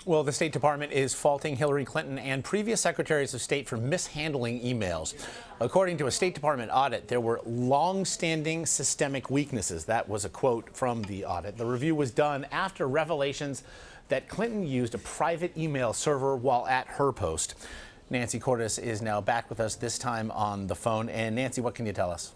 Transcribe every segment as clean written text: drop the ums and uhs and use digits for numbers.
Well, the State Department is faulting Hillary Clinton and previous secretaries of state for mishandling emails. According to a State Department audit, there were long-standing systemic weaknesses. That was a quote from the audit. The review was done after revelations that Clinton used a private email server while at her post. Nancy Cordes is now back with us, this time on the phone. And Nancy, what can you tell us?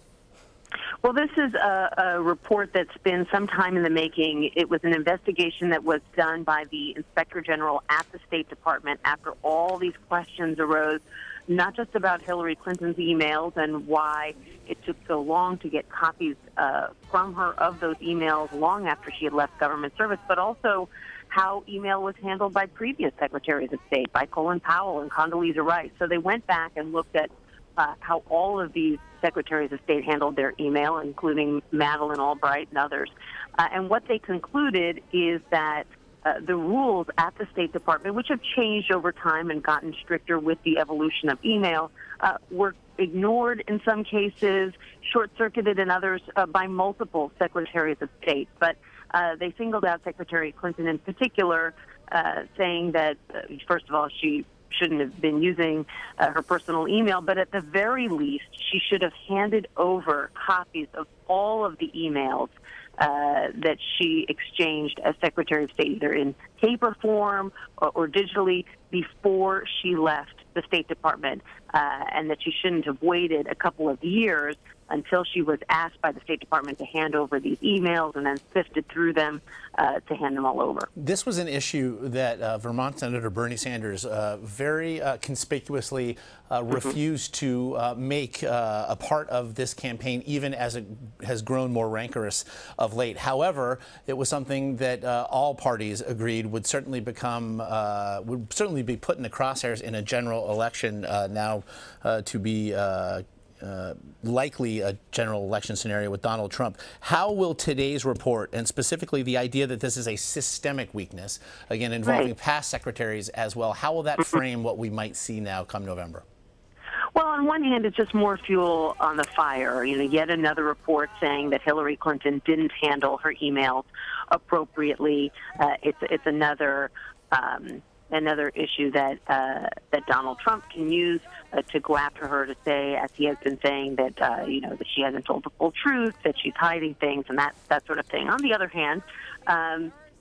Well, this is a report that's been some time in the making. It was an investigation that was done by the Inspector General at the State Department after all these questions arose, not just about Hillary Clinton's emails and why it took so long to get copies from her of those emails long after she had left government service, but also how email was handled by previous secretaries of state, by Colin Powell and Condoleezza Rice. So they went back and looked at how all of these secretaries of state handled their email, including Madeleine Albright and others. And what they concluded is that the rules at the State Department, which have changed over time and gotten stricter with the evolution of email, were ignored in some cases, short-circuited in others by multiple secretaries of state. But they singled out Secretary Clinton in particular, saying that, first of all, she shouldn't have been using her personal email, but at the very least, she should have handed over copies of all of the emails that she exchanged as Secretary of State, either in paper form or digitally, before she left the State Department, and that she shouldn't have waited a couple of years until she was asked by the State Department to hand over these emails and then sifted through them to hand them all over. This was an issue that Vermont Senator Bernie Sanders very conspicuously refused to make a part of this campaign, even as it has grown more rancorous of late. However, it was something that all parties agreed would certainly be put in the crosshairs in a general election now to be likely a general election scenario with Donald Trump. How will today's report, and specifically the idea that this is a systemic weakness, again involving past secretaries as well, how will that frame what we might see now come November? Well, on one hand, it's just more fuel on the fire. You know, yet another report saying that Hillary Clinton didn't handle her emails appropriately. It's another issue that Donald Trump can use to go after her, to say, as he has been saying, that that she hasn't told the full truth, that she's hiding things, and that sort of thing. On the other hand,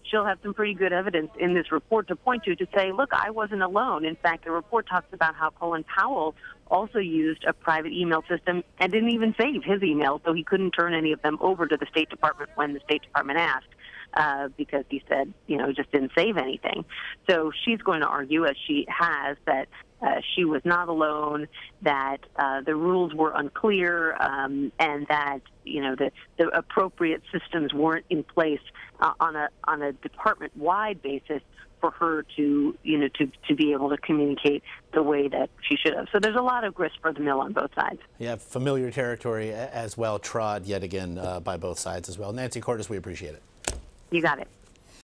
she'll have some pretty good evidence in this report to point to say, look, I wasn't alone. In fact, the report talks about how Colin Powell also used a private email system and didn't even save his emails, so he couldn't turn any of them over to the State Department when the State Department asked. Because he said, just didn't save anything. So she's going to argue, as she has, that she was not alone, that the rules were unclear, and that the appropriate systems weren't in place on a department-wide basis for her to be able to communicate the way that she should have. So there's a lot of grist for the mill on both sides. Yeah, familiar territory as well, trod yet again by both sides as well. Nancy Cordes, we appreciate it. You got it.